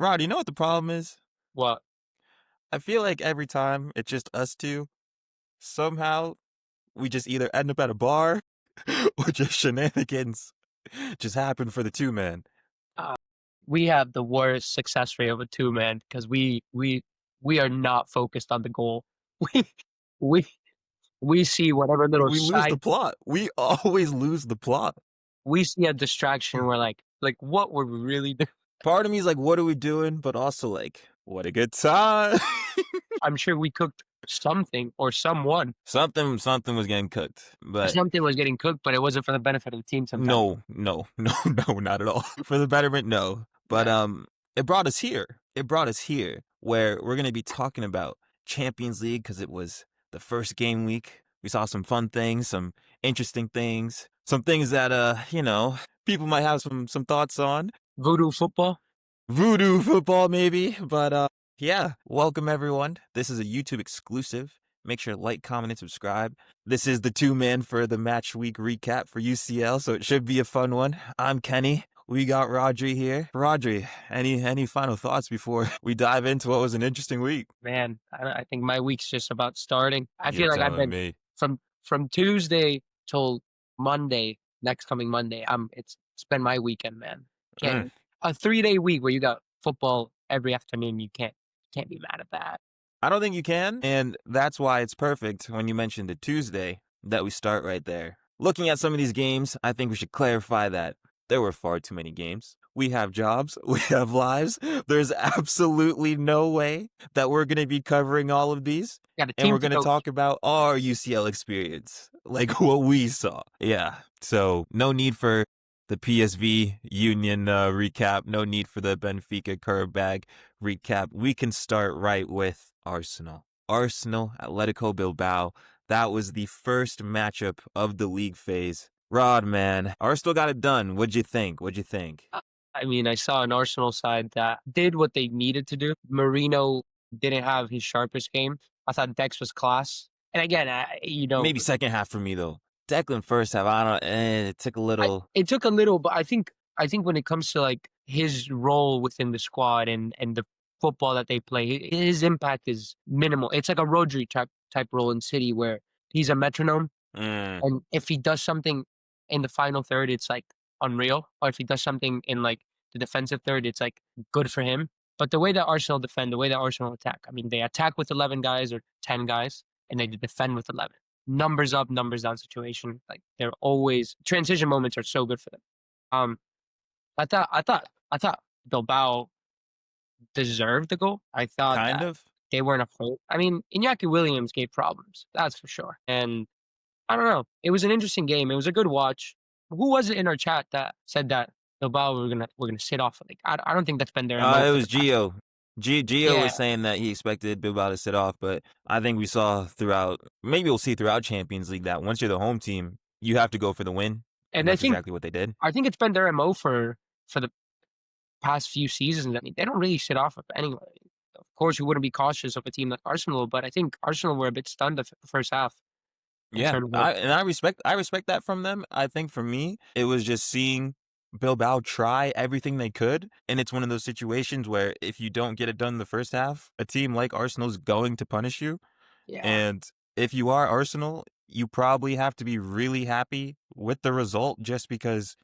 Rod, you know what the problem is? What? I feel like every time it's just us two, somehow we just either end up at a bar or just shenanigans just happen for the two man. Uh, we have the worst success rate of a two man because we are not focused on the goal. We we we see whatever little We lose the side plot. We always lose the plot. we see a distraction. We're like what were we really doing? Part of me is like, what are we doing? But also like, what a good time. I'm sure we cooked something or someone. Something was getting cooked, but Something was getting cooked, but it wasn't for the benefit of the team sometimes. no, not at all. For the betterment, no. But Yeah. it brought us here. It brought us here where we're gonna be talking about Champions League because it was the first game week. We saw some fun things, some interesting things, some things that people might have some thoughts on. Voodoo football. Voodoo football, maybe. But yeah, welcome everyone. This is a YouTube exclusive. Make sure to like, comment, and subscribe. This is the two-man for the Matchweek recap for UCL, so it should be a fun one. I'm Kenny. We got Rodri here. Rodri, any final thoughts before we dive into what was an interesting week? Man, I think my week's just about starting. I You're feel like I've telling been me. from Tuesday till Monday, next coming Monday. It's been my weekend, man. Mm. Can't A 3-day week where you got football every afternoon. You can't be mad at that. I don't think you can, and that's why it's perfect when you mentioned the Tuesday that we start right there. Looking at some of these games, I think we should clarify that there were far too many games. We have jobs, we have lives. There's absolutely no way that we're going to be covering all of these, Got a and team we're to going to coach. talk about our UCL experience, like what we saw. Yeah, so no need for the PSV Union recap, no need for the Benfica curve bag recap. We can start right with Arsenal. Arsenal, Atletico Bilbao. That was the first matchup of the league phase. Rod, man, Arsenal got it done. What'd you think? I mean, I saw an Arsenal side that did what they needed to do. Marino didn't have his sharpest game. I thought Dex was class. And again, Maybe second half for me though. Declan first half, I don't. It took a little. it took a little, but I think when it comes to like his role within the squad and the football that they play, his impact is minimal. It's like a Rodri type role in City where he's a metronome, Mm, and if he does something in the final third, it's like unreal. Or if he does something in like the defensive third, it's like good for him. But the way that Arsenal defend, the way that Arsenal attack, I mean, they attack with 11 guys or 10 guys, and they defend with 11. Numbers up, numbers down situation. Like they're always transition moments are so good for them. Um, I thought Bilbao deserved the goal. I thought kind that of. they weren't afraid. I mean, Iñaki Williams gave problems, that's for sure. And I don't know. It was an interesting game. It was a good watch. Who was it in our chat that said that Bilbao we're gonna sit off? Like I don't think that's been their MO It for was the past. Gio. Gio Yeah, was saying that he expected Bilbao to sit off, but I think we saw throughout. Maybe we'll see throughout Champions League that once you're the home team, you have to go for the win, and and I that's think exactly what they did. I think it's been their MO for the past few seasons. I mean, they don't really sit off of anyone. Of course, you wouldn't be cautious of a team like Arsenal, but I think Arsenal were a bit stunned the first half in Yeah, terms of I respect that from them. I think for me, it was just seeing Bilbao try everything they could, and it's one of those situations where if you don't get it done in the first half, a team like Arsenal's going to punish you. yeah, And if you are Arsenal, you probably have to be really happy with the result just because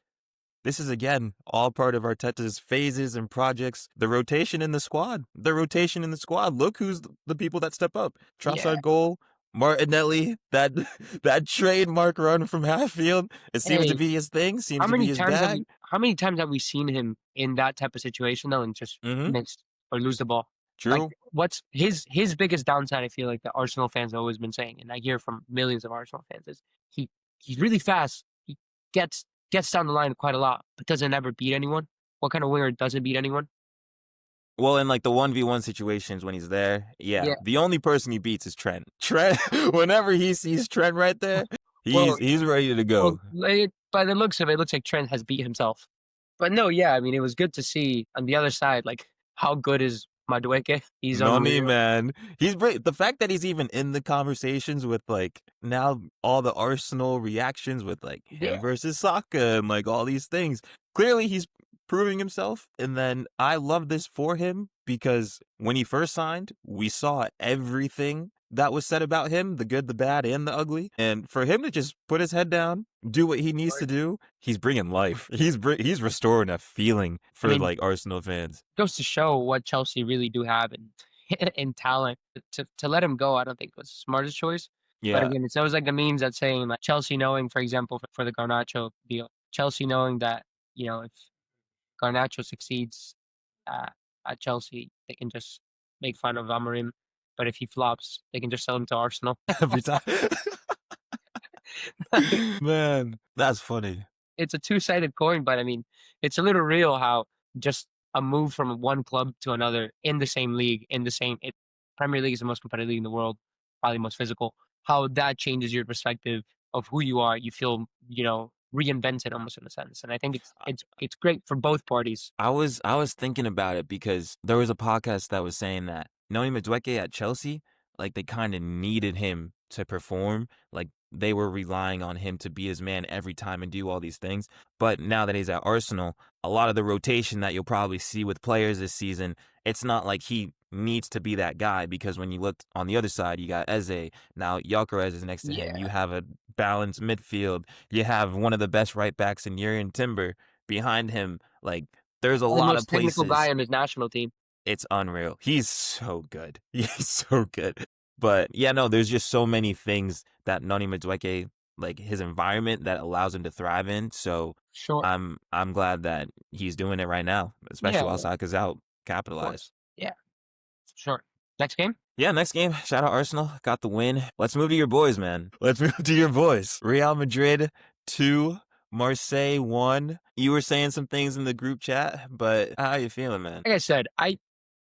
this is again all part of Arteta's phases and projects. The rotation in the squad. The rotation in the squad. Look who's the people that step up. yeah. Trossard goal. Martinelli, that that trademark run from half field. It seems to Hey, be his thing. Seems how to be many his times have bag. we how many times have we seen him in that type of situation though and just Mm-hmm. miss or lose the ball? Like True. what's his biggest downside, I feel like the Arsenal fans have always been saying, and I hear from millions of Arsenal fans, is he's really fast. He gets gets down the line quite a lot, but doesn't ever beat anyone. What kind of winger doesn't beat anyone? Well, in like the 1v1 situations when he's there, yeah, Yeah. the only person he beats is Trent. Trent, whenever he sees Trent right there, Well, he's ready to well, go. like, by the looks of it, it looks like Trent has beat himself. But no, yeah, I mean, it was good to see on the other side, like how good is Madueke? He's Nani, unreal. man. The fact that he's even in the conversations with like now all the Arsenal reactions with like him Yeah. versus Saka and like all these things. Clearly he's proving himself. And then I love this for him because when he first signed, we saw everything that was said about him, the good, the bad, and the ugly. And for him to just put his head down, do what he needs to do, he's bringing life. He's restoring a feeling I for mean, like Arsenal fans. goes to show what Chelsea really do have in in talent. To let him go, I don't think was the smartest choice. But Yeah, again, it's always like the memes that saying like Chelsea knowing, for example, for the Garnacho deal, Chelsea knowing that if Garnacho succeeds uh, at Chelsea, they can just make fun of Amorim. But if he flops, they can just sell him to Arsenal. every time. Man, that's funny. It's a two-sided coin, but I mean, it's a little real how just a move from one club to another in the same league, in the same Premier League is the most competitive league in the world, probably most physical. How that changes your perspective of who you are. You feel, reinvented almost in a sense. And I think it's great for both parties. I was thinking about it because there was a podcast that was saying that Noni Madueke at Chelsea, like they kind of needed him to perform. Like they were relying on him to be his man every time and do all these things. But now that he's at Arsenal, a lot of the rotation that you'll probably see with players this season, it's not like he needs to be that guy because when you look on the other side, you got Eze. Now Gyökeres is next to him. Yeah. You have a balanced midfield. You have one of the best right backs in Jurgen Timber behind him. Like there's a The lot of most technical guy places. on his national team. It's unreal. He's so good. He's so good. But yeah, no, there's just so many things that Noni Madueke, like his environment that allows him to thrive in. So Sure. I'm glad that he's doing it right now, especially Yeah, while yeah, of Saka's out. Capitalize. course. Yeah, sure. Next game? Yeah, next game. Shout out Arsenal. Got the win. Let's move to your boys, man. Let's move to your boys. Real Madrid 2, Marseille 1. You were saying some things in the group chat, but how you feeling, man? Like I said,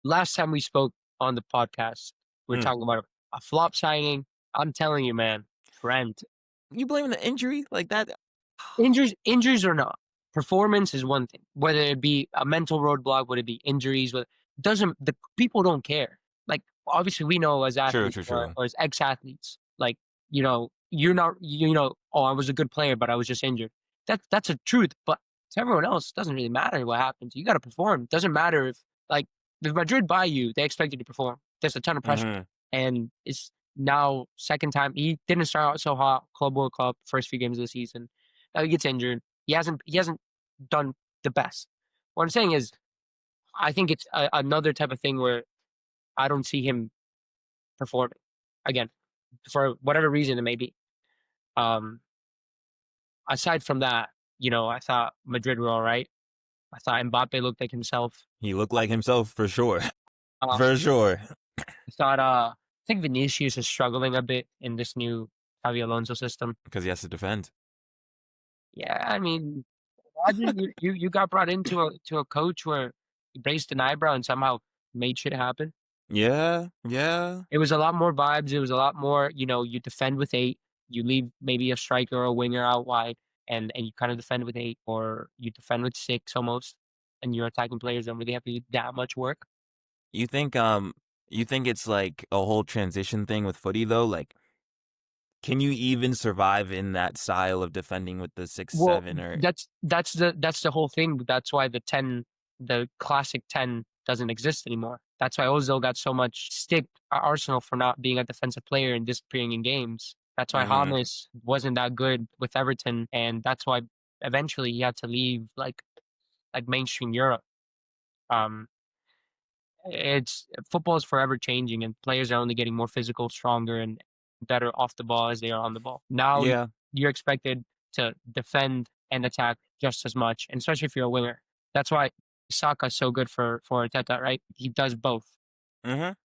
last time we spoke on the podcast, we were Mm. talking about a flop signing. I'm telling you, man, Trent. You blaming the injury like that? Injuries or not, performance is one thing. Whether it be a mental roadblock, whether it be injuries, doesn't the people don't care. Like obviously, we know as True, athletes true, or, true. or as ex-athletes, like you're not, oh, I was a good player, but I was just injured. That's a truth. But to everyone else, it doesn't really matter what happens. You got to perform. It doesn't matter if Madrid buy you, they expect you to perform. There's a ton of pressure, Hmm. and it's now second time he didn't start out so hot. Club World Cup, first few games of the season. Now he gets injured. He hasn't done the best. What I'm saying is, I think it's another type of thing where I don't see him performing again for whatever reason it may be. Um, Aside from that, I thought Madrid were all right. I thought Mbappe looked like himself. He looked like himself for sure. Uh, For sure. I thought I think Vinicius is struggling a bit in this new Xavi Alonso system. Because he has to defend. Yeah, I mean, imagine you got brought into a coach where you raised an eyebrow and somehow made shit happen. Yeah, yeah. It was a lot more vibes. It was a lot more, you defend with 8, you leave maybe a striker or a winger out wide, and you kind of defend with 8, or you defend with 6 almost, and your attacking players don't really have to do that much work. You think you think it's like a whole transition thing with footy though? Like can you even survive in that style of defending with the six Well, seven or that's the whole thing. That's why the classic 10 doesn't exist anymore. That's why Ozil got so much stick at Arsenal for not being a defensive player and disappearing in games. That's why Mhm. James wasn't that good with Everton, and that's why eventually he had to leave like mainstream Europe. Um, it's football is forever changing, and players are only getting more physical, stronger, and better off the ball as they are on the ball. Now Yeah. you're expected to defend and attack just as much, and especially if you're a winger. That's why Saka's so good for Arteta, right? He does both. Mhm.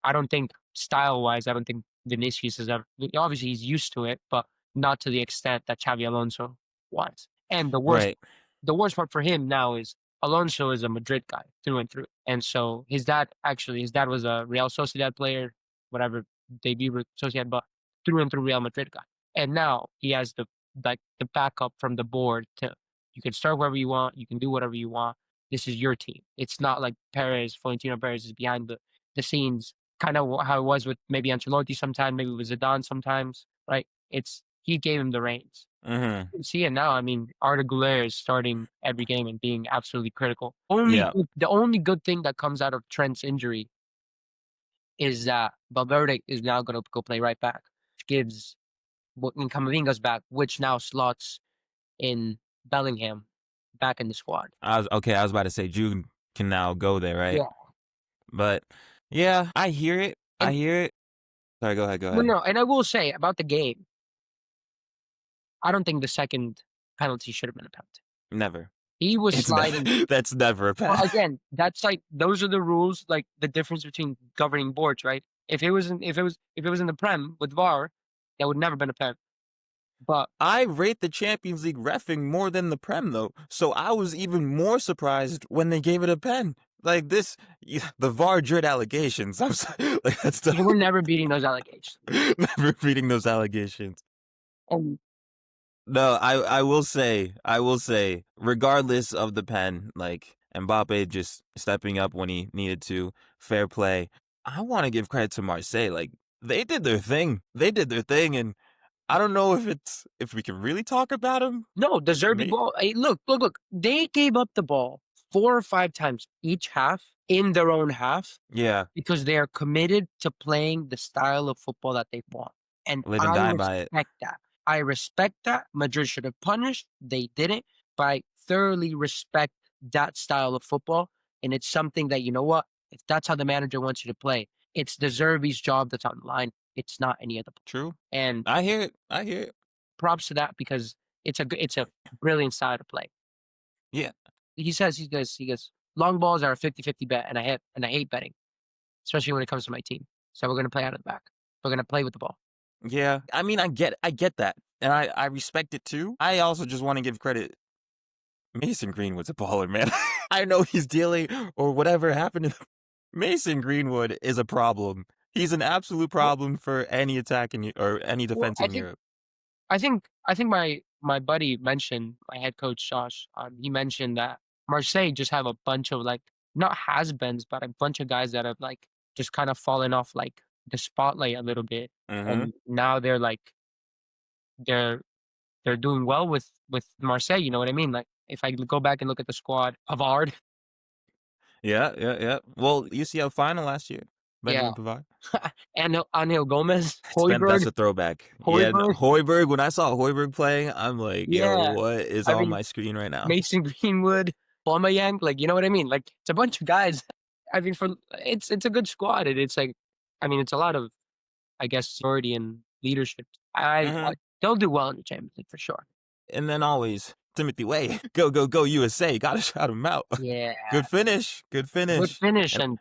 I don't think style-wise, I don't think Vinicius is ever. Obviously, he's used to it, but not to the extent that Xavi Alonso was. And Right. the worst part for him now is Alonso is a Madrid guy through and through, and so his dad was a Real Sociedad player, whatever debut with Sociedad, but through and through Real Madrid guy. And now he has the backup from the board to you can start wherever you want, you can do whatever you want. This is your team. It's not like Florentino Perez is behind the scenes, kind of how it was with maybe Ancelotti sometimes, maybe with Zidane sometimes, right? he gave him the reins. Mm-hmm. You can see it now. I mean, Arda Güler is starting every game and being absolutely critical. Yeah. The only good thing that comes out of Trent's injury is that Valverde is now going to go play right back, which gives when Camavinga's back, which now slots in Bellingham back in the squad. I was about to say Jude can now go there, right? Yeah, But yeah, I hear it. I and hear it. Sorry, go ahead. Go well, ahead. no, and I will say about the game, I don't think the second penalty should have been a penalty. Never. He was It's sliding. that's never a Well, pass. again, that's like those are the rules, like the difference between governing boards, right? If it was in the Prem with VAR, that would never been a pen. But I rate the Champions League reffing more than the Prem, though. So I was even more surprised when they gave it a pen. Like this, the VAR dread allegations. I'm sorry, like that's they were the never beating those allegations. never reading those allegations. And No, I will say, regardless of the pen, like Mbappe just stepping up when he needed to, fair play. I want to give credit to Marseille. Like they did their thing. They did their thing, and I don't know if we can really talk about them. no, the Zerbi Me, ball. Hey, look. They gave up the ball 4 or 5 times each half in their own half yeah, because they are committed to playing the style of football that they want. And live and I die by it. respect that. I respect that. Madrid should have punished. They didn't. But I thoroughly respect that style of football. And it's something that, you know what? If that's how the manager wants you to play, it's the Zerbi's job that's on the line. It's not any other. True. And I hear it. I hear it. props to that because it's a brilliant style to play. Yeah. He goes, long balls are a 50-50 bet, and I hate betting, especially when it comes to my team. So we're gonna play out of the back. We're gonna play with the ball. Yeah. I mean, I get that. And I respect it too. I also just want to give credit. Mason Greenwood's a baller, man. I know he's dealing or whatever happened to Mason Greenwood is a problem. He's an absolute Well, problem for any attack or any well, defense in Europe. I think my buddy mentioned my head coach Josh. He mentioned that Marseille just have a bunch of like not has-beens, but a bunch of guys that have like just kind of fallen off like the spotlight a little bit, Mm-hmm. and now they're like they're they're doing well with Marseille. You know what I mean? Like if I go back and look at the squad of Ard, Yeah. Well, UCL final last year. yeah, Benjamin Pavard. Angel Gomez, That's Hoiberg, a throwback. Yeah, Hoiberg, Hoiberg. When I saw Hoiberg playing, I'm like, yo, yeah. what is I on mean my screen right now? Mason Greenwood, Yang, like you know what I mean? Like it's a bunch of guys. I mean, for it's a good squad. And it's like, I mean, it's a lot of I guess authority and leadership. Mm-hmm. They'll do well in the Champions League for sure. And then always Timothy Way, go USA! Gotta shout him out. Yeah, Good finish, good good finish. finish And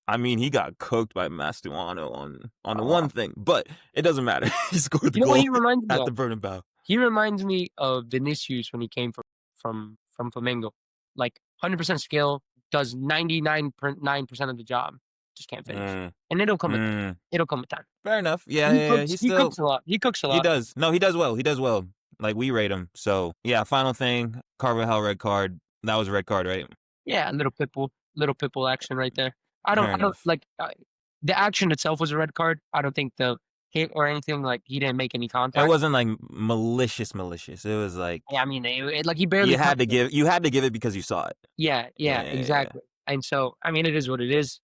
and he got cooked by Mastuano on the uh, one thing, but it doesn't matter. He scored the you know what goal he reminds me at of? the Bernabeu. He reminds me of Vinicius when he came from Flamengo. Like 100% skill, does 99.9% of the job, just can't finish. Mm, And it'll come with time. mm. It'll come with time. Fair enough. Yeah. He He still cooks a lot. He cooks a he lot. does. No, he does well. He does well. Like we rate him. So yeah. Final thing, Carvajal red card. That was a red card, right? Yeah, little pitbull action right there. Fair I don't enough. like the action itself was a red card. I don't think the hit or anything like he didn't make any It contact. wasn't like malicious. It was like Yeah, I mean, like he barely touched it. you had to give it because you saw it. Yeah, Yeah. exactly. And so, I mean, it is what it is.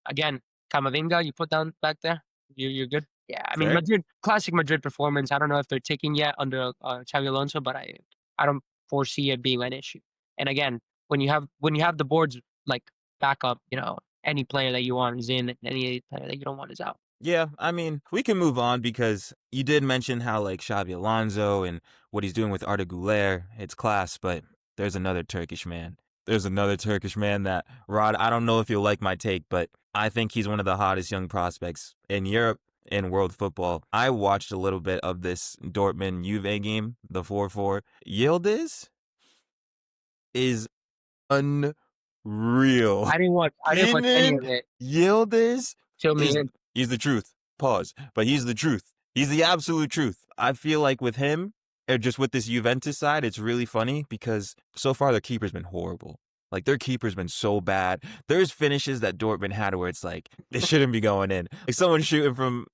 Again, Camavinga, you put down back there. You're good. Yeah, I mean, Fair. Madrid, classic Madrid performance. I don't know if they're ticking yet under Xavi Alonso, but I don't foresee it being an issue. And again, when you have the boards like back up, you know, any player that you want is in, and any player that you don't want is out. Yeah, I mean, we can move on because you did mention how like Xabi Alonso and what he's doing with Arda Güler, it's class, but there's another Turkish man. There's another Turkish man that Rod, I don't know if you'll like my take, but I think he's one of the hottest young prospects in Europe in world football. I watched a little bit of this Dortmund Juve game, the 4-4. Yildiz is unreal. I didn't watch any Kenan of it. Yildiz Fill me is in. he's the truth. Pause. But he's the truth. He's the absolute truth. I feel like with him, or just with this Juventus side, it's really funny because so far the keeper's been horrible. Like, their keeper's been so bad. There's finishes that Dortmund had where it's like, this shouldn't be going in. Like, someone shooting from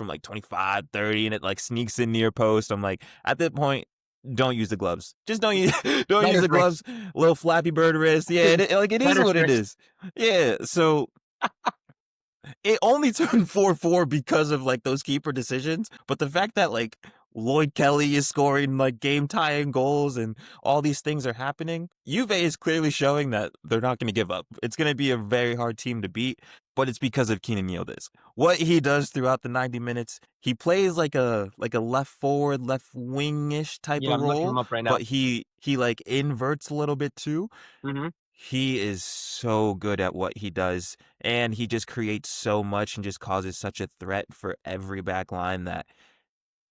like 25, 30, and it like sneaks in near post. I'm like, at that point, don't use the gloves. Just don't use don't use Better the wrist. gloves. Little Flappy Bird wrist. Yeah, it is Better what it wrist. is. Yeah. So it only turned 4-4 because of like those keeper decisions. But the fact that like Lloyd Kelly is scoring like game tying goals and all these things are happening, Juve is clearly showing that they're not going to give up. It's going to be a very hard team to beat, but it's because of Kenan Yildiz. What he does throughout the 90 minutes, he plays like a left forward, left wing-ish type Yeah, of I'm looking him role, up right now. but he like inverts a little bit too. Hmm. He is so good at what he does, and he just creates so much and just causes such a threat for every back line that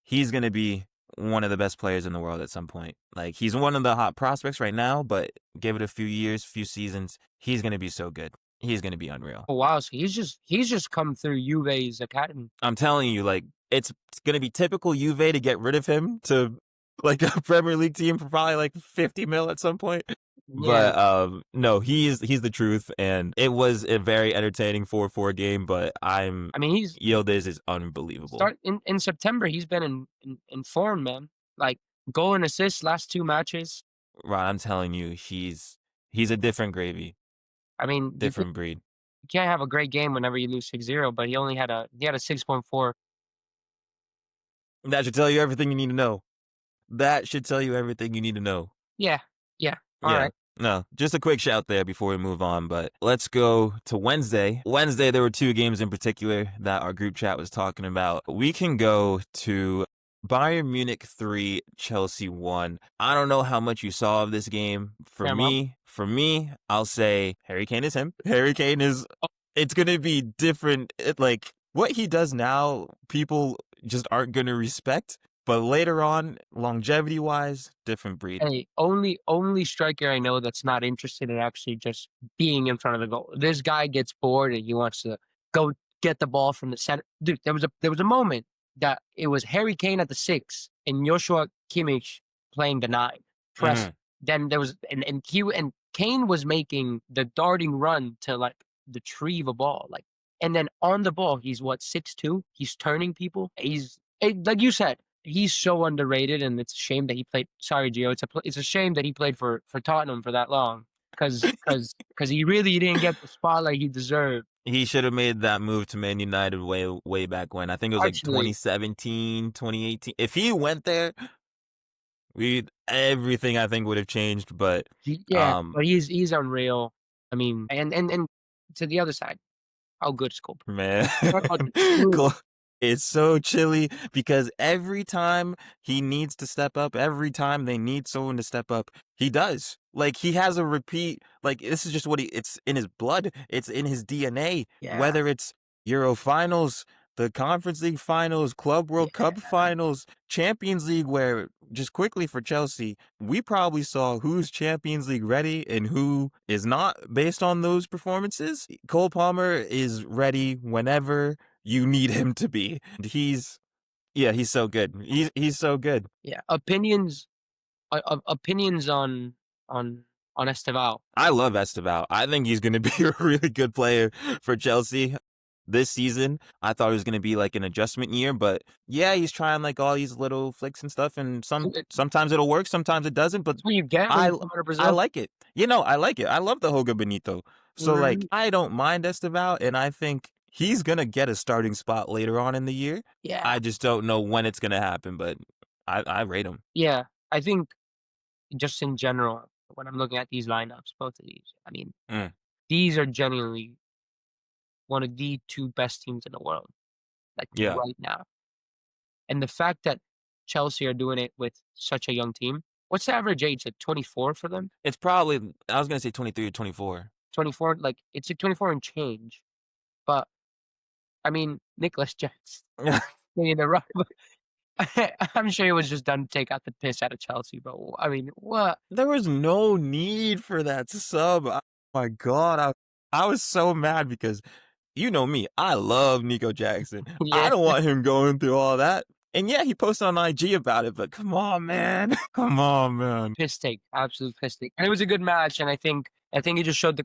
he's going to be one of the best players in the world at some point. Like, he's one of the hot prospects right now, but give it a few years, few seasons, he's going to be so good. He's going to be unreal. Oh wow, so he's just come through Juve's academy. I'm telling you, like, it's going to be typical Juve to get rid of him to like a Premier League team for probably like 50 mil at some point. Yeah, But no, he's the truth, and it was a very entertaining 4-4 game. But I mean he's Yildiz is unbelievable. start in September. He's been in form, man. Like goal and assist last 2 matches. Ron, I'm telling you, he's a different gravy, I mean, different breed. you can't have a great game whenever you lose 6-0, but he had a 6.4. That should tell you everything you need to know. That should tell you everything you need to know. Yeah, yeah. All Yeah. right. No, just a quick shout there before we move on, but let's go to Wednesday. Wednesday, there were 2 games in particular that our group chat was talking about. We can go to Bayern Munich 3, Chelsea 1. I don't know how much you saw of this game. For Fair amount. me, I'll say Harry Kane is him. Harry Kane is, it's going to be different. Like, what he does now, people just aren't going to respect. But later on, longevity-wise, different breed. Hey, only striker I know that's not interested in actually just being in front of the goal. This guy gets bored and he wants to go get the ball from the center. Dude, there was a moment that it was Harry Kane at the 6 and Joshua Kimmich playing the 9. Press. Then there was and Kane was making the darting run to like retrieve a ball. Like, and then on the ball, he's what, 6'2"? He's turning people. Like you said, he's so underrated, and it's a shame that he played. Sorry, Gio. It's a shame that he played for Tottenham for that long, because he really didn't get the spotlight he deserved. He should have made that move to Man United way back when. I think it was like Actually, 2017, 2018. If he went there, everything I think would have changed. But yeah, but he's unreal. I mean, and to the other side, how good is Cole? man, Talk about the it's so chilly because every time he needs to step up, every time they need someone to step up, he does. Like, he has a repeat. Like, this is just it's in his blood. It's in his DNA. Yeah. Whether it's Euro finals, the Conference League finals, Club World Cup finals, Champions League, where just quickly for Chelsea, we probably saw who's Champions League ready and who is not based on those performances. Cole Palmer is ready whenever you need him to be. And he's so good. He's so good. Yeah, opinions on Esteval. I love Esteval. I think he's going to be a really good player for Chelsea this season. I thought it was going to be like an adjustment year, but yeah, he's trying like all these little flicks and stuff, and sometimes it'll work, sometimes it doesn't, but That's what you get when you come out of Brazil. I like it. I like it. I love the Hoga Benito. So like, I don't mind Esteval, and I think he's going to get a starting spot later on in the year. Yeah. I just don't know when it's going to happen, but I rate him. Yeah, I think just in general, when I'm looking at these lineups, both of these, I mean, these are genuinely one of the 2 best teams in the world, like right now. And the fact that Chelsea are doing it with such a young team. What's the average age? Like 24 for them? It's probably, I was going to say 23 or 24. 24, like it's like 24 and change. But I mean, Nicholas Jackson in the right. I'm sure he was just done to take out the piss out of Chelsea, but I mean, what? There was no need for that sub. Oh my God. I was so mad because, you know me, I love Nico Jackson. Yeah. I don't want him going through all that. And yeah, he posted on IG about it, but come on, man. Come on, man. Piss take, absolute piss take. And it was a good match, and I think I think it just showed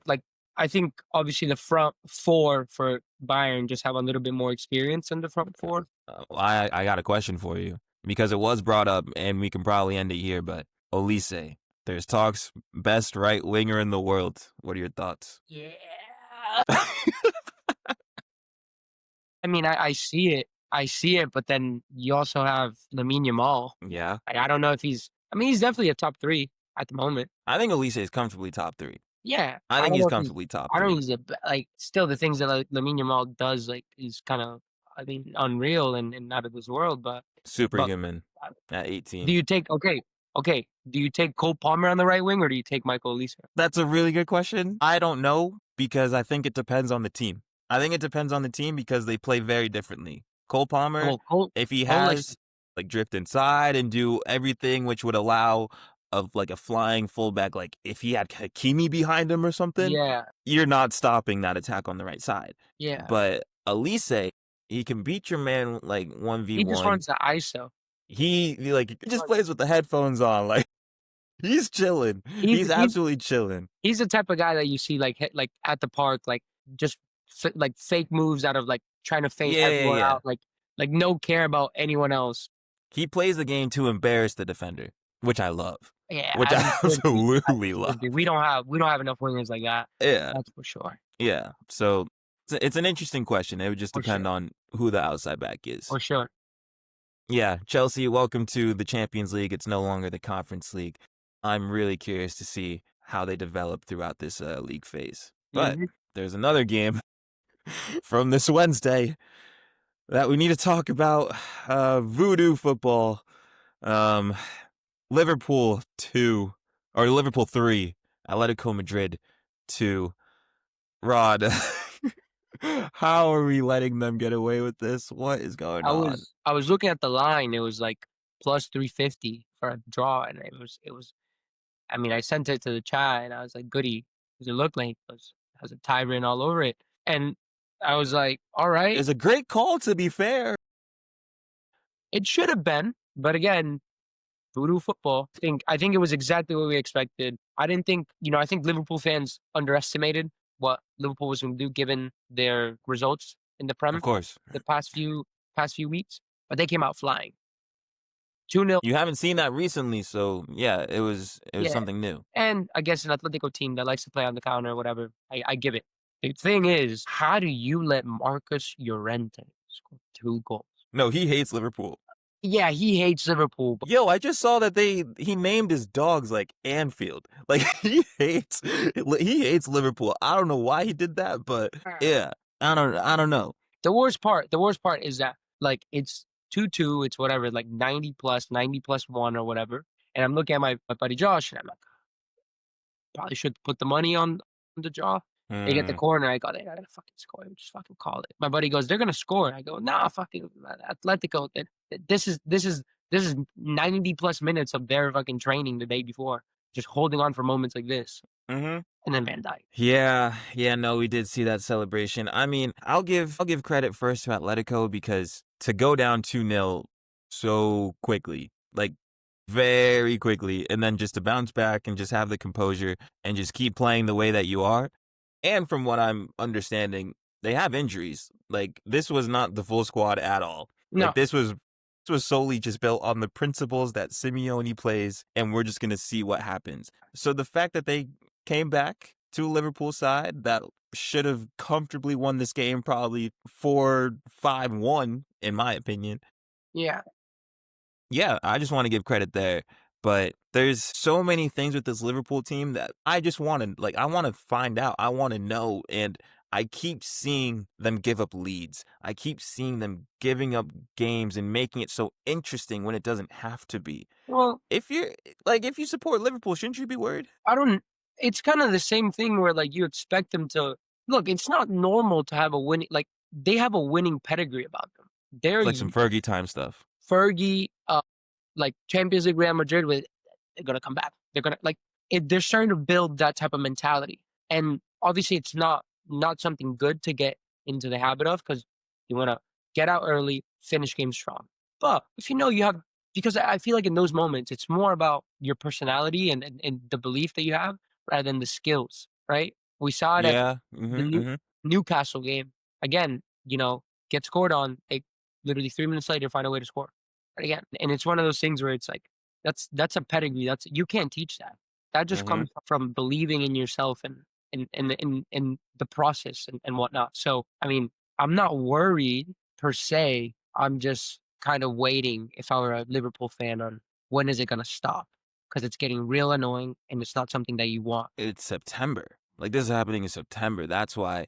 I think obviously the front four for Bayern just have a little bit more experience than the front four. I got a question for you because it was brought up, and we can probably end it here. But Olise, there's talks best right winger in the world. What are your thoughts? Yeah. I mean, I see it. I see it, but then you also have Lamine Yamal. Yeah, Like, I don't know if he's definitely a top 3 at the moment. I think Olise is comfortably top 3. Yeah. I I think don't he's know if he's comfortably top I don't know 3. if he's still the things that, like, Lamine Yamal does, like, is kinda, I mean, unreal and out of this world, but, Superhuman uh, at do 18. you take okay, do you take Cole Palmer on the right wing, or do you take Michael Olise? That's a really good question. I don't know because I think it depends on the team. I think it depends on the team because they play very differently. Cole Palmer, Well, Cole if he Cole likes has like drift inside and do everything which would allow of like a flying fullback, like if he had Hakimi behind him or something, Yeah, you're not stopping that attack on the right side. yeah. But Elise, he can beat your man like He just 1v1. runs the ISO. He like He just runs plays with the headphones on. Like he's chilling. he's He's he's absolutely chilling. he's the type of guy that you see, like, hit like, at the park, like, just like, fake moves out of, like, trying to fake Yeah, yeah, everyone yeah. out, like, no care about anyone else. He plays the game to embarrass the defender, which I love. Yeah, Which as I he should be, as absolutely he should love. be. We don't have enough wingers like that. Yeah, That's for sure. yeah. So it's an interesting question. It would just For depend sure. on who the outside back is. For sure. Yeah, Chelsea, welcome to the Champions League. It's no longer the Conference League. I'm really curious to see how they develop throughout this league phase. But Mhm. there's another game from this Wednesday that we need to talk about. Voodoo football. Um, Liverpool 2 or Liverpool 3, Atletico Madrid 2. Rod, how are we letting them get away with this? What is going on? I was looking at the line, it was, like, plus 350 for a draw, and it was I mean, I sent it to the chat, and I was like, "Goody, does it look like?" It has a tie written all over it, and I was like, "Alright." It's a great call, to be fair. It should have been, but again, voodoo football. I think it was exactly what we expected. I didn't think, I think Liverpool fans underestimated what Liverpool was going to do given their results in the Of Prem course. the past few weeks, but they came out flying. 2-0. You haven't seen that recently, so yeah, it was Yeah, something new. and I guess an Atletico team that likes to play on the counter or whatever, I give it. The thing is, how do you let Marcus Llorente score 2 goals? No, he hates Liverpool. Yeah, he hates Liverpool, but Yo, I just saw that he named his dogs like Anfield. Like he hates Liverpool. I don't know why he did that, but yeah, I don't know. the worst part is that, like, it's 2-2, it's whatever, like 90 plus 1 or whatever, and I'm looking at my buddy Josh, and I'm like, "Probably should put the money on the draw." They get the Hmm. corner, I go, "They're not gonna fucking score, just fucking call it." My buddy goes, "They're gonna score." I go, "Nah, fucking Atletico, this is 90 plus minutes of their fucking training the day before, just holding on for moments like this." Mhm. And then Van Dijk. Yeah, no, we did see that celebration. I mean, I'll give credit first to Atletico because to go down 2-0 so quickly, like very quickly, and then just to bounce back and just have the composure and just keep playing the way that you are. And from what I'm understanding, they have injuries. Like this was not the full squad at all. Like No, this was solely just built on the principles that Simeone plays, and we're just gonna see what happens. So the fact that they came back to Liverpool side that should have comfortably won this game, probably 4-5-1, in my opinion. yeah. Yeah, I just want to give credit there. But there's so many things with this Liverpool team that I just want to I want to find out. I want to know. And I keep seeing them give up leads. I keep seeing them giving up games and making it so interesting when it doesn't have to be. Well, If you support Liverpool, shouldn't you be worried? I don't it's kinda the same thing where, like, you expect them to look, it's not normal to have a winning they have a winning pedigree about them. They're It's like some Fergie time stuff. Fergie, like Champions League Real Madrid with they're gonna come back. They're gonna they're starting to build that type of mentality. And obviously it's not something good to get into the habit of because you wanna get out early, finish games strong. But if you know you have because I feel like in those moments it's more about your personality and the belief that you have rather than the skills. right? We saw it at Yeah. the Newcastle game. Again, get scored on, they literally 3 minutes later find a way to score. But again, and it's one of those things where it's like, that's a pedigree. You can't teach that. That just Mm-hmm. comes from believing in yourself and in the process and whatnot. So, I mean, I'm not worried per se. I'm just kind of waiting, if I were a Liverpool fan, on when is it gonna stop? Because it's getting real annoying and it's not something that you want. It's September. Like this is happening in September. That's why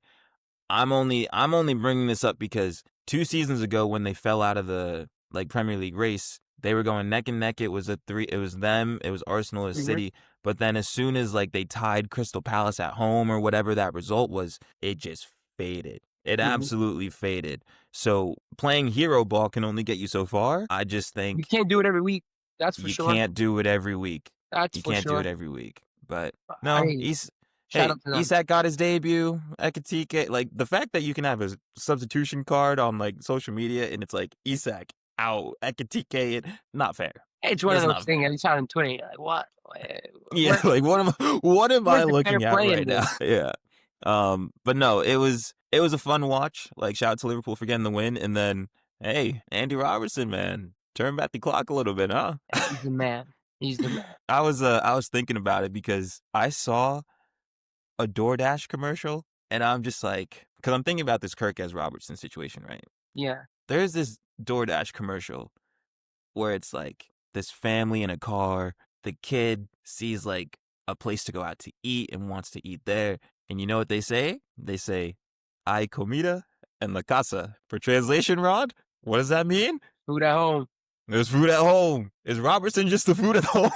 I'm only bringing this up because 2 seasons ago when they fell out of the like Premier League race, they were going neck and neck. It was it was them, it was Arsenal, it was Mhm, City. But then as soon as like they tied Crystal Palace at home or whatever that result was, it just faded. It mhm. absolutely faded. So playing hero ball can only get you so far. I just You think can't do it every week. That's for you sure. can't do it every week. That's You for can't do it sure. every week. But I no, mean, shout hey, out to them. Isak got his debut. Ekatike, like the fact that you can have a substitution card on like social media and it's like Isak out, Ekatike, not fair. It's one of It's those not fair. things, and it's out on Twitter, you're like, "What? Yeah, Where like what am I where's the fair looking at play in right now? this?" Yeah. But no, it was a fun watch. Like shout out to Liverpool for getting the win, and then hey, Andy Robertson, man, turn back the clock a little bit, huh? He's the man. He's the man. I was thinking about it because I saw a DoorDash commercial, and I'm just like, because I'm thinking about this Kirk Robertson situation, right? Yeah. There's this DoorDash commercial where it's like this family in a car. The kid sees like a place to go out to eat and wants to eat there. And you know what they say? They say, "Hay comida en la casa." For translation, Rod, what does that mean? Food at home. There's food at home. Is Robertson just the food at home?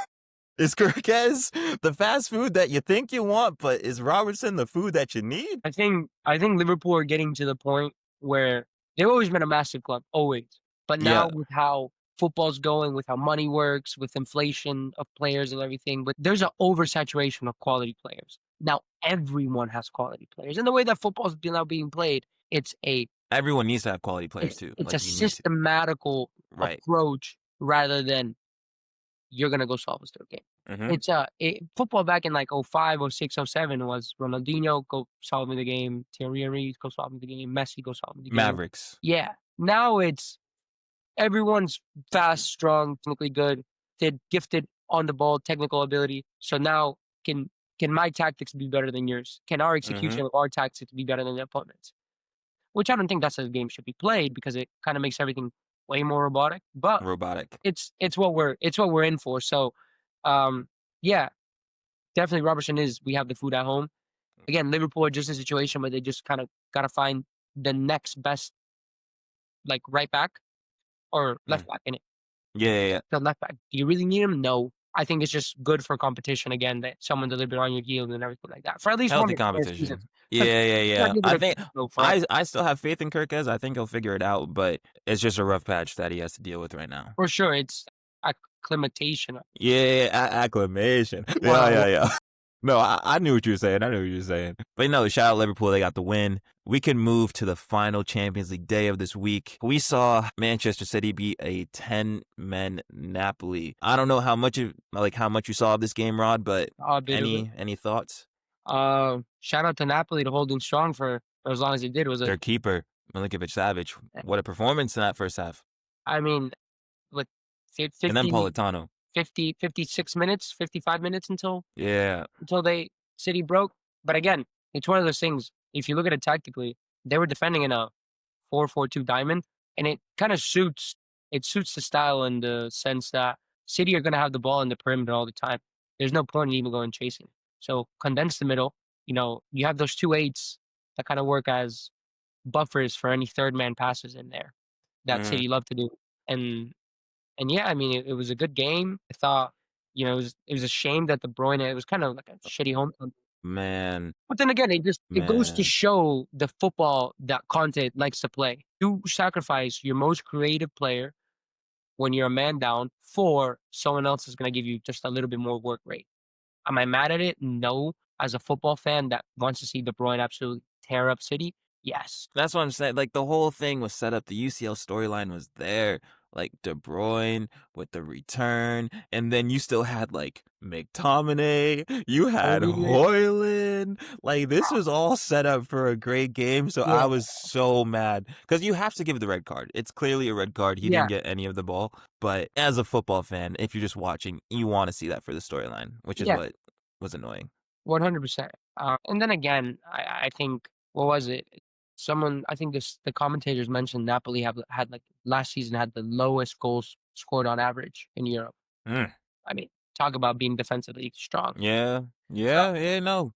Is Kirkez the fast food that you think you want, but is Robertson the food that you need? I think Liverpool are getting to the point where they've always been a massive club, always. But now Yeah, with how football's going, with how money works, with inflation of players and everything, but there's an oversaturation of quality players. Now everyone has quality players. And the way that football's now being played, everyone needs to have quality players it's too. it's a Like you need to, systematical right? approach rather than you're gonna go solve a third game. Mm-hmm. Football back in like '05, '06, '07 was Ronaldinho go solve me the game, Thierry Henry go solve me the game, Messi go solve me the game. Mavericks. Yeah. Now it's everyone's fast, strong, technically good, gifted on the ball, technical ability. So now can my tactics be better than yours? Can our Mm-hmm. execution of our tactics be better than the opponent's? Which I don't think that's how the game should be played because it kind of makes everything way more robotic. But Robotic. it's what we're in for. So, um, yeah, definitely Robertson is. We have the food at home. Again, Liverpool are just in a situation where they just kind of got to find the next best, like right back or Mm. left back in it. Yeah, yeah, yeah. The left back. Do you really need him? No. I think it's just good for competition again that someone's a little bit on your heels and everything like that for at least one Healthy of the seasons. competition. Because Yeah, yeah, you gotta yeah. give it I a think go forever. I still have faith in Kirkez. I think he'll figure it out, but it's just a rough patch that he has to deal with right now. For sure, it's acclimatation. Yeah, acclamation. Yeah, Wow. yeah, yeah. No, I knew what you were saying. I knew what you were saying. But no, shout out Liverpool. They got the win. We can move to the final Champions League day of this week. We saw Manchester City beat a 10-men Napoli. I don't know how much you saw of this game, Rod, but A bit of it. any thoughts? Shout out to Napoli to holding strong for as long as he did. It was Their keeper, Milinkovic-Savic. What a performance in that first half. I mean, with And then 50, Politano. 56 minutes, 55 minutes Yeah. until they City broke. But again, it's one of those things. If you look at it tactically, they were defending in a 4-4-2 diamond, and it kind of suits the style in the sense that City are going to have the ball in the perimeter all the time. There's no point in even going chasing. So condense the middle. You have those two eights that kind of work as buffers for any third man passes in there that Mm, City love to do. And and yeah, I mean it was a good game. I thought, it was a shame that De Bruyne, it was kind of like a shitty home. man, But then again, it goes to man. show the football that Conte likes to play. You sacrifice your most creative player when you're a man down for someone else is going to give you just a little bit more work rate. Am I mad at it? No. As a football fan that wants to see De Bruyne absolutely tear up City, yes. That's what I'm saying. Like the whole thing was set up. The UCL storyline was there. like De Bruyne with the return, and then you still had like McTominay, you had Olivier. Hoyland. Like this was all set up for a great game, so Yeah, I was so mad because you have to give the red card. It's clearly a red card. He yeah, didn't get any of the ball, but as a football fan, if you're just watching, you want to see that for the storyline, which is yeah, what was annoying. 100%. And then again, I think what was it? Someone I think the commentators mentioned Napoli have had like last season had the lowest goals scored on average in Europe. Mm. I mean, talk about being defensively strong. Yeah, So yeah, no.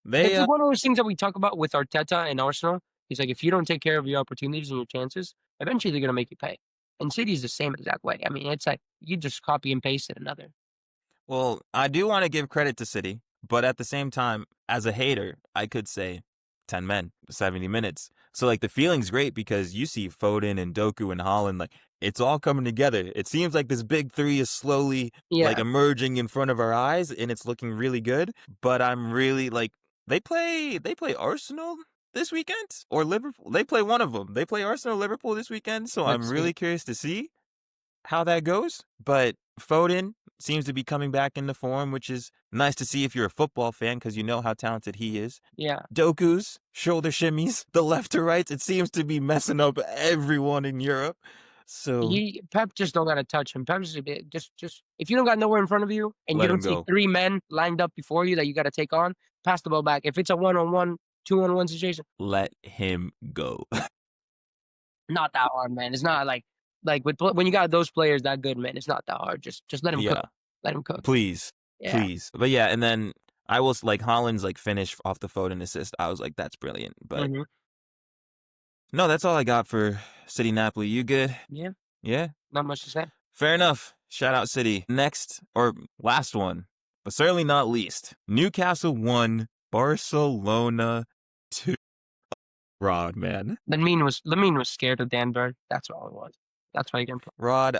They it's like one of those things that we talk about with Arteta and Arsenal. He's like, if you don't take care of your opportunities and your chances, eventually they're gonna make you pay. And City's the same exact way. I mean, it's like you just copy and paste it another. Well, I do want to give credit to City, but at the same time, as a hater, I could say 10 men, 70 minutes. So like the feeling's great because you see Foden and Doku and Holland, like it's all coming together. It seems like this big three is slowly like Yeah, emerging in front of our eyes and it's looking really good. But I'm really like they play Arsenal this weekend or Liverpool. They play one of them. They play Arsenal Liverpool this weekend. So I'm let's see. really curious to see how that goes. But Foden seems to be coming back into form, which is nice to see if you're a football fan because you know how talented he is. Yeah. Doku's shoulder shimmies, the left to right, it seems to be messing up everyone in Europe. So He Pep just don't gotta touch him. Pep's just if you don't got nowhere in front of you and you let him don't see go. 3 men lined up before you that you gotta take on, pass the ball back. If it's a one-on-one, two-on-one situation, Let him go. not that hard, man. It's not like when you got those players that good, man, it's not that hard. Just let him cook. Yeah, Let him cook. please, Yeah. please. But yeah, and then I was like Holland's like finish off the Foden assist. I was like, that's brilliant. But Mhm. no, that's all I got for City Napoli. You good? Yeah, Yeah. not much to say. Fair enough. Shout out City. Next, or last one, but certainly not least. Newcastle 1, Barcelona 2. Rod, man. Lamine was scared of Dan Burn. That's all it was. That's why he didn't play. Rod,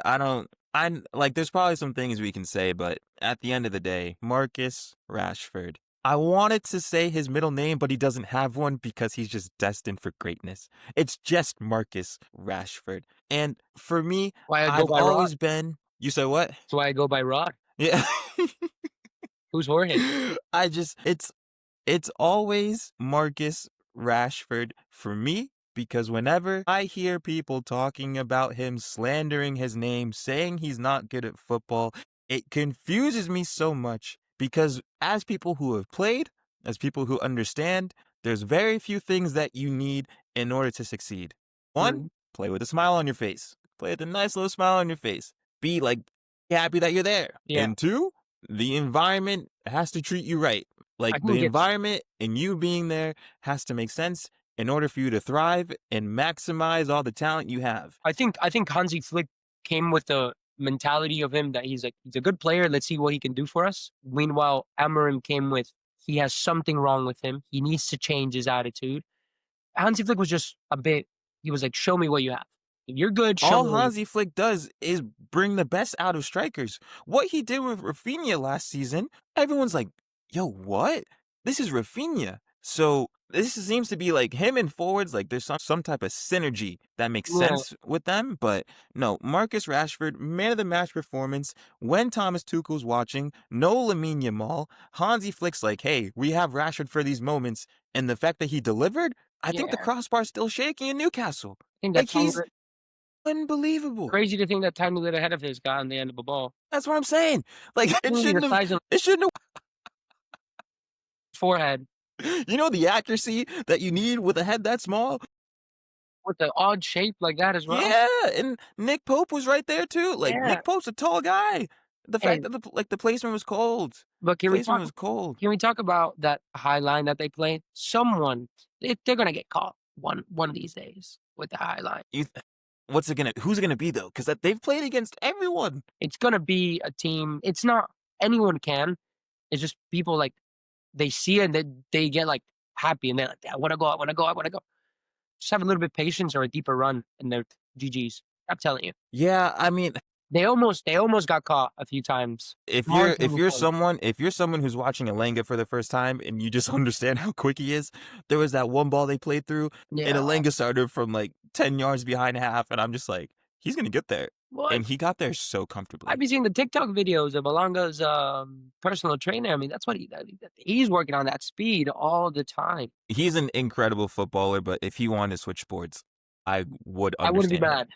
like, there's probably some things we can say, but at the end of the day, Marcus Rashford. I wanted to say his middle name, but he doesn't have one because he's just destined for greatness. It's just Marcus Rashford. And for me, Why I go I've by Rod. always been, you said what? That's why I go by Rod. Yeah. Who's Jorge? It's always Marcus Rashford for me because whenever I hear people talking about him, slandering his name, saying he's not good at football, it confuses me so much because as people who have played, as people who understand, there's very few things that you need in order to succeed. One, Mhm. play with a smile on your face. Play with a nice little smile on your face. Be like happy that you're there. Yeah. And two, the environment has to treat you right. I Like the think it's environment and you being there has to make sense in order for you to thrive and maximize all the talent you have. I think Hansi Flick came with the mentality of him that he's a good player. Let's see what he can do for us. Meanwhile, Amorim came with he has something wrong with him. He needs to change his attitude. Hansi Flick was just a bit. He was like, "Show me what you have. If you're good, show All me what you." Hansi Flick does is bring the best out of strikers. What he did with Rafinha last season, everyone's like, yo, what? This is Rafinha. So this seems to be like him and forwards, like there's some type of synergy that makes Yeah, sense with them. But no, Marcus Rashford, man of the match performance. When Thomas Tuchel's watching, no Lamine Yamal. Hansi Flick's like, hey, we have Rashford for these moments. And the fact that he delivered, I think the yeah. crossbar's still shaking in Newcastle. I think that Like he's unbelievable. crazy to think that tiny little head of his got on the end of a ball. That's what I'm saying. Like it Literally the shouldn't have. size of It shouldn't his forehead have. You know the accuracy that you need with a head that small. with the odd shape like that as well. Yeah, and Nick Pope was right there too. Like Yeah. Nick Pope's a tall guy. The fact And that the placement was cold. but Placement was cold. can we talk about that high line that they played? Someone they're gonna get caught one of these days with the high line. What's it gonna? Who's it gonna be though? Because they've played against everyone. It's gonna be a team. It's not anyone can. It's just people like they see it and they get like happy and they're like, I want to go, I want to go, I want to go. Just have a little bit of patience or a deeper run and they're GGs. I'm telling you. Yeah, I mean, They almost got caught a few times. if Hard you're to if move you're forward. someone who's watching Alenga for the first time and you just understand how quick he is, there was that one ball they played through and Yeah. Alenga started from like 10 yards behind half, and I'm just like, he's gonna get there. What? and he got there so I've comfortably. been seeing the TikTok videos of Alanga's, personal trainer. I mean, that's what he's working on that speed all the time. He's an incredible footballer, but if he wanted to switch sports, I would I wouldn't be understand him. mad.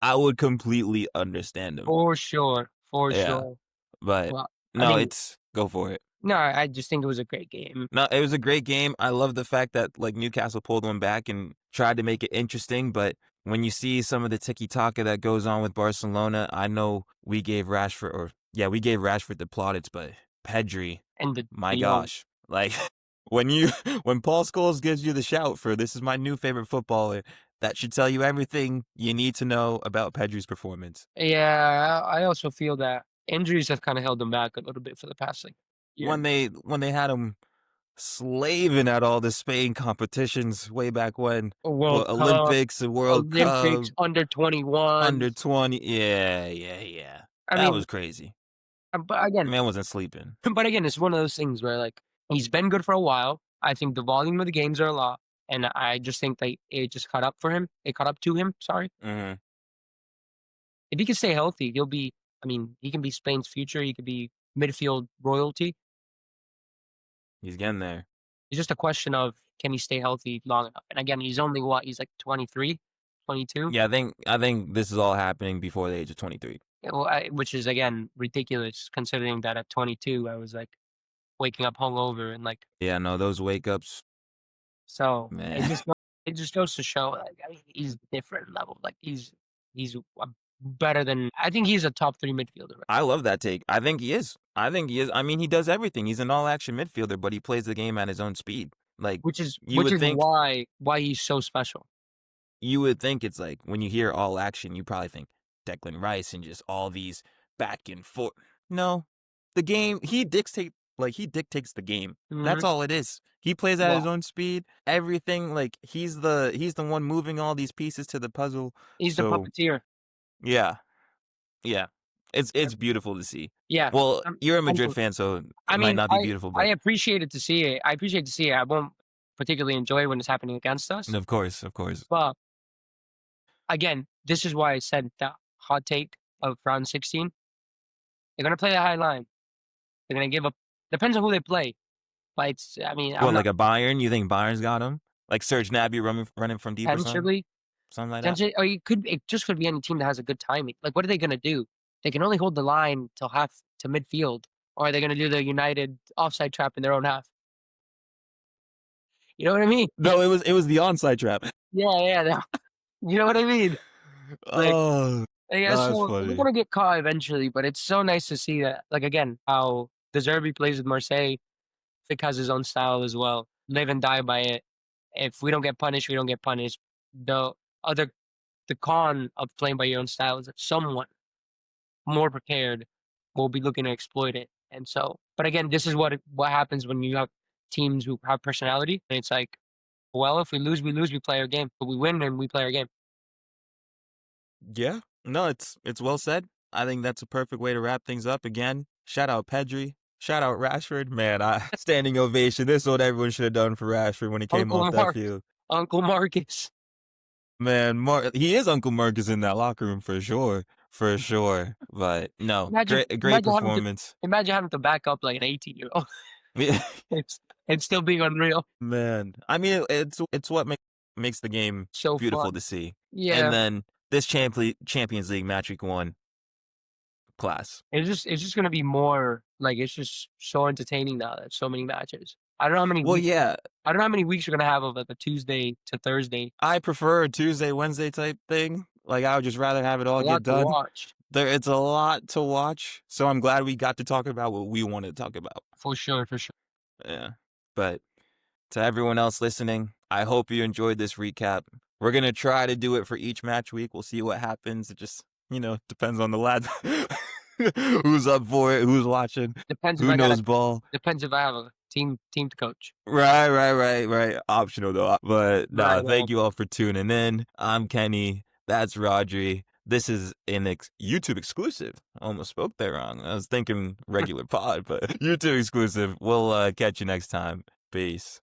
I would completely understand him. For sure, for Yeah, sure. but Well, I no, mean, it's go for it. no, I just think it was a great game. No, it was a great game. I love the fact that like Newcastle pulled one back and tried to make it interesting, but when you see some of the tiki-taka that goes on with Barcelona, I know we gave Rashford the plaudits, but Pedri, And my the young. gosh. Like when you when Paul Scholes gives you the shout for this is my new favorite footballer, that should tell you everything you need to know about Pedri's performance. Yeah, I also feel that injuries have kinda held him back a little bit for the past, like, year and When they had him slaving at all the Spain competitions way back when. a World What Cup, Olympics, a World Cup, Olympics, under under 21s. 20. Yeah, yeah, yeah. I That mean, was crazy. but again Man wasn't sleeping. but again, it's one of those things where, like, he's been good for a while. I think the volume of the games are a lot, and I just think that it just caught up for him. It caught up to him, sorry. Hmm. If he can stay healthy, he'll be I mean, he can be Spain's future, he could be midfield royalty. He's getting there. It's just a question of can he stay healthy long enough? And again, he's only what? He's like 23, 22. Yeah, I think this is all happening before the age of 23. Yeah, well, which is again ridiculous considering that at 22 I was like waking up hungover and like Yeah, no, those wake ups, so man. it just goes to show like I mean he's different level. Like he's better than I think he's a top 3 midfielder, right? I love that take. I think he is. I think he is. I mean, he does everything. He's an all action midfielder, but he plays the game at his own speed. Like you Which would is think why he's so special. it's like when you hear all action, you probably think Declan Rice and just all these back and forth. No, the game he dictates the game. That's Mhm. all it is. He plays at his Well, own speed. Everything like he's the one moving all these pieces to the puzzle. he's the So puppeteer. yeah, yeah, it's beautiful to see. Yeah. Well, you're a I'm Madrid fan, so I it might mean, not be beautiful, I but appreciate it to see it. I appreciate to see it. I won't particularly enjoy when it's happening against us, of course, of course. but again, this is why I said that hot take of round 16. They're gonna play the high line. They're gonna give up. Depends on who they play, but it's. I mean, I'm What, not like a Bayern? You think Bayern's got him? Like Serge Gnabry running from deep or something? potentially, Something like that? potentially, or you could. It just could be any team that has a good timing. Like, what are they gonna do? They can only hold the line till half to midfield, or are they gonna do the United offside trap in their own half? You know what I mean? No, it was the onside trap. Yeah, yeah. You know what I mean? Like. Oh, Yeah, that's so we're funny. gonna get caught eventually, but it's so nice to see that. Like again, how De Zerbi plays with Marseille. Vic has his own style as well. Live and die by it. If we don't get punished, we don't get punished. The other, the con of playing by your own style is that someone more prepared will be looking to exploit it. And so, but again, this is what happens when you have teams who have personality. And it's like, well, if we lose, we lose. We play our game, but we win and we play our game. Yeah. No, it's well said. I think that's a perfect way to wrap things up again. Shout out Pedri. Shout out Rashford. Man, I standing ovation. This is what everyone should have done for Rashford when he came Uncle off that Mark, field. Uncle Marcus. Man, he is Uncle Marcus in that locker room for sure. For sure. But no, Imagine great imagine having to performance. imagine having to back up like an 18-year-old. Yeah. It's still being unreal. Man, I mean, it's what makes the game So beautiful fun. to see. And Yeah. then this Champions League Matchweek 1 class. It's just gonna be more like it's just so entertaining now. There's so many matches. I don't know how many Well, weeks yeah, I don't know how many weeks we're gonna have of like a Tuesday to Thursday. I prefer a Tuesday, Wednesday type thing. Like I would just rather have it all A get lot to done. watch. It's a lot to watch, so I'm glad we got to talk about what we wanted to talk about. For sure, for sure. Yeah. But to everyone else listening, I hope you enjoyed this recap. We're gonna try to do it for each match week. We'll see what happens. It just, depends on the lads. Who's up for it, who's watching, Depends if who I got a knows ball. depends if I have a team to coach. Right. Optional though. But Right, no, right. thank you all for tuning in. I'm Kenny. That's Rodri. This is an YouTube exclusive. I almost spoke there wrong. I was thinking regular pod, but YouTube exclusive. We'll catch you next time. Peace.